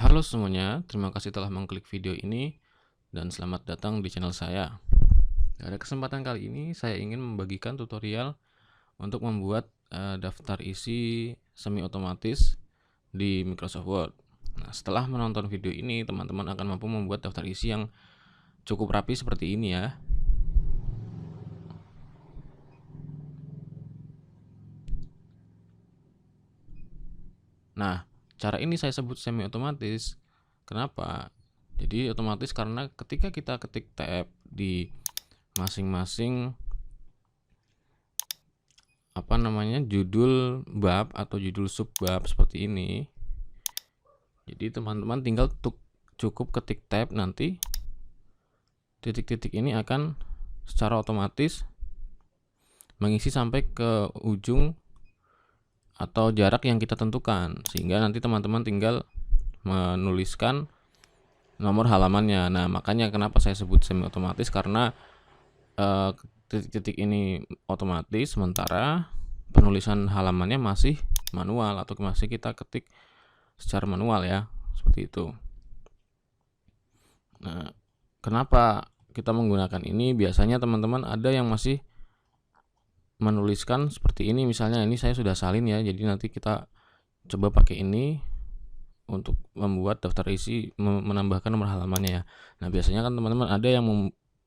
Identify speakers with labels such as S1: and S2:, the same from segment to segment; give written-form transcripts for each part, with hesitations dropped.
S1: Halo semuanya, terima kasih telah mengklik video ini dan selamat datang di channel saya. Pada kesempatan kali ini saya ingin membagikan tutorial untuk membuat daftar isi semi otomatis di Microsoft Word. Nah, setelah menonton video ini, teman-teman akan mampu membuat daftar isi yang cukup rapi seperti ini ya. Nah, cara ini saya sebut semi otomatis. Kenapa? Jadi otomatis karena ketika kita ketik tab di masing-masing judul bab atau judul sub bab seperti ini, jadi teman-teman tinggal cukup ketik tab, nanti titik-titik ini akan secara otomatis mengisi sampai ke ujung atau jarak yang kita tentukan, sehingga nanti teman-teman tinggal menuliskan nomor halamannya. Nah, makanya kenapa saya sebut semi otomatis, karena titik-titik ini otomatis, sementara penulisan halamannya masih manual atau masih kita ketik secara manual ya, seperti itu. Nah, kenapa kita menggunakan ini? Biasanya teman-teman ada yang masih menuliskan seperti ini, misalnya ini saya sudah salin ya, jadi nanti kita coba pakai ini untuk membuat daftar isi, menambahkan nomor halamannya ya. Nah, biasanya kan teman-teman ada yang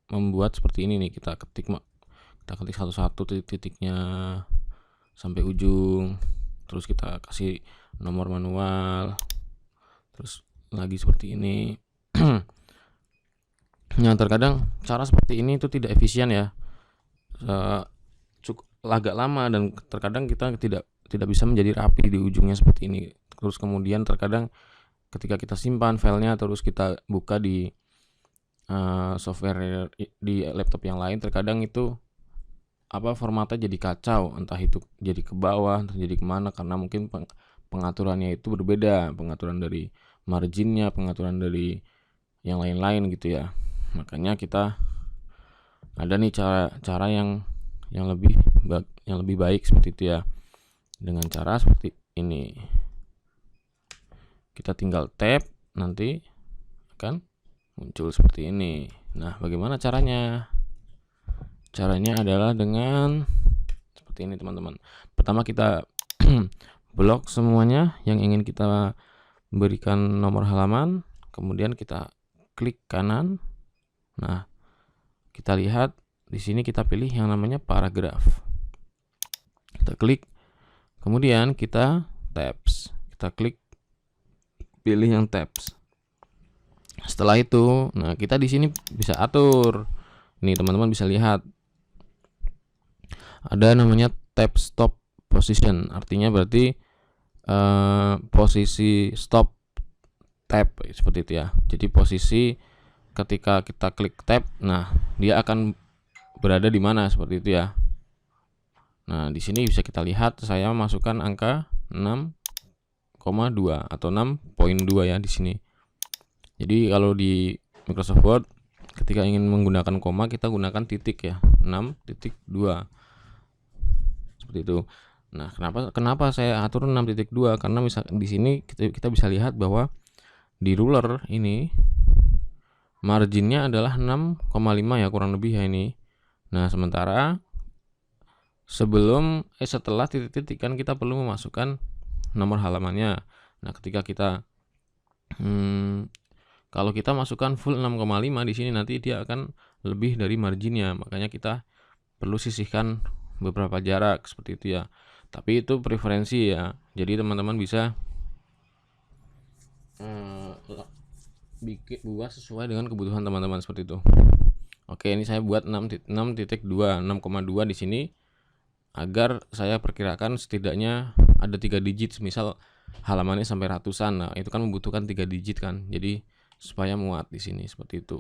S1: membuat seperti ini nih, kita ketik satu-satu titik-titiknya sampai ujung, terus kita kasih nomor manual, terus lagi seperti ini. Nah, terkadang cara seperti ini itu tidak efisien ya, cukup agak lama, dan terkadang kita tidak bisa menjadi rapi di ujungnya seperti ini. Terus kemudian terkadang ketika kita simpan filenya terus kita buka di software di laptop yang lain, terkadang itu formatnya jadi kacau, entah itu jadi ke bawah, entah jadi kemana, karena mungkin pengaturannya itu berbeda, pengaturan dari marginnya, pengaturan dari yang lain-lain gitu ya. Makanya kita ada nih cara yang lebih baik seperti itu ya, dengan cara seperti ini. Kita tinggal tab, nanti akan muncul seperti ini. Nah, bagaimana caranya? Caranya adalah dengan seperti ini teman-teman. Pertama kita blok semuanya yang ingin kita berikan nomor halaman, kemudian kita klik kanan. Nah, kita lihat di sini kita pilih yang namanya paragraf. Kita klik, kemudian kita tabs. Kita klik, pilih yang tabs. Setelah itu, nah kita di sini bisa atur. Nih teman-teman bisa lihat ada namanya tab stop position, artinya berarti posisi stop tab seperti itu ya. Jadi posisi ketika kita klik tab, nah dia akan berada di mana seperti itu ya. Nah, di sini bisa kita lihat saya masukkan angka 6,2 atau 6.2 ya di sini. Jadi kalau di Microsoft Word ketika ingin menggunakan koma, kita gunakan titik ya, 6.2 seperti itu. Nah, kenapa saya atur 6.2? Karena misal di sini kita bisa lihat bahwa di ruler ini marginnya adalah 6,5 ya, kurang lebih ya ini. Nah, sementara setelah titik-titik kan kita perlu memasukkan nomor halamannya. Nah, ketika kita kalau kita masukkan full 6,5 di sini, nanti dia akan lebih dari marginnya. Makanya kita perlu sisihkan beberapa jarak seperti itu ya. Tapi itu preferensi ya. Jadi teman-teman bisa buat sesuai dengan kebutuhan teman-teman seperti itu. Oke, ini saya buat 6.2 di sini agar saya perkirakan setidaknya ada 3 digit, misal halamannya sampai ratusan. Nah, itu kan membutuhkan 3 digit kan. Jadi supaya muat di sini seperti itu.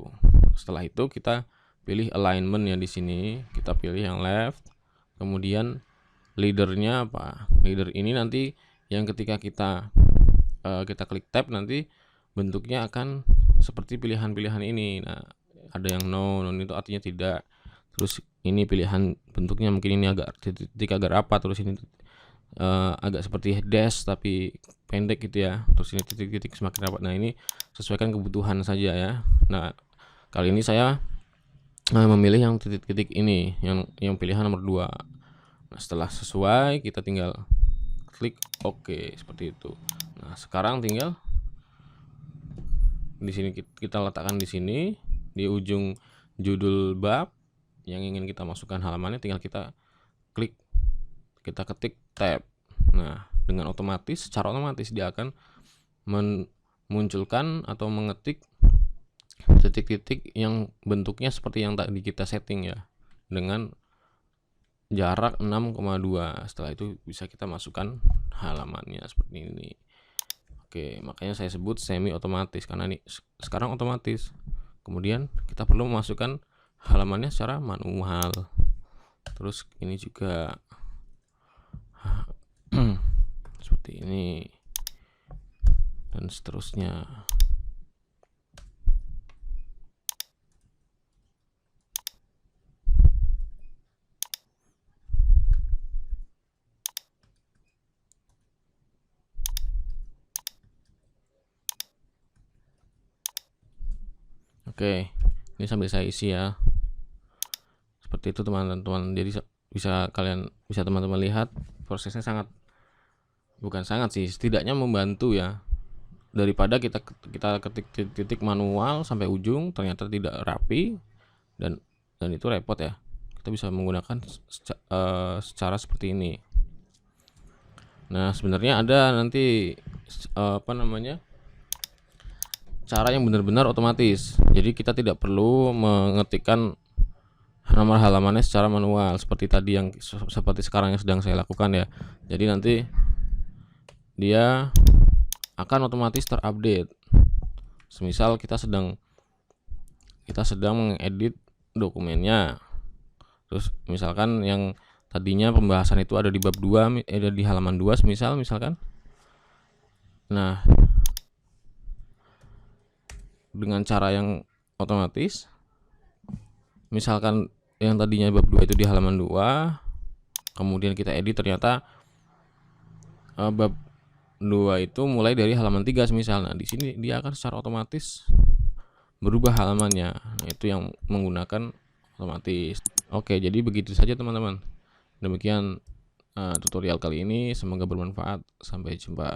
S1: Setelah itu kita pilih alignment ya, di sini kita pilih yang left. Kemudian leadernya apa? Leader ini nanti yang ketika kita klik tab, nanti bentuknya akan seperti pilihan-pilihan ini. Nah, ada yang no itu artinya tidak. Terus ini pilihan bentuknya mungkin ini agak titik agak rapat, terus ini agak seperti dash tapi pendek gitu ya. Terus ini titik-titik semakin rapat. Nah, ini sesuaikan kebutuhan saja ya. Nah, kali ini saya memilih yang titik-titik ini, yang pilihan nomor 2. Nah, setelah sesuai kita tinggal klik OK seperti itu. Nah, sekarang tinggal di sini kita letakkan di sini di ujung judul bab yang ingin kita masukkan halamannya, tinggal kita klik, kita ketik tab. Nah, dengan otomatis, secara otomatis dia akan memunculkan atau mengetik titik-titik yang bentuknya seperti yang tadi kita setting ya, dengan jarak 6,2. Setelah itu bisa kita masukkan halamannya seperti ini. Oke, makanya saya sebut semi otomatis karena ini sekarang otomatis. Kemudian kita perlu memasukkan halamannya secara manual. Terus ini juga seperti ini dan seterusnya. Oke, ini sambil saya isi ya. Seperti itu teman-teman. Jadi bisa teman-teman lihat prosesnya bukan sangat sih, setidaknya membantu ya. Daripada kita ketik titik manual sampai ujung ternyata tidak rapi dan itu repot ya. Kita bisa menggunakan secara seperti ini. Nah, sebenarnya ada nanti cara yang benar-benar otomatis. Jadi kita tidak perlu mengetikkan nomor halamannya secara manual seperti tadi yang seperti sekarang yang sedang saya lakukan ya. Jadi nanti dia akan otomatis terupdate. Semisal kita sedang mengedit dokumennya. Terus misalkan yang tadinya pembahasan itu ada di bab 2, ada di halaman 2 misalkan. Nah, dengan cara yang otomatis, misalkan yang tadinya bab 2 itu di halaman 2, kemudian kita edit ternyata bab 2 itu mulai dari halaman 3 semisal. Nah, di sini dia akan secara otomatis berubah halamannya. Nah, itu yang menggunakan otomatis. Oke, jadi begitu saja teman-teman. Demikian tutorial kali ini, semoga bermanfaat. Sampai jumpa.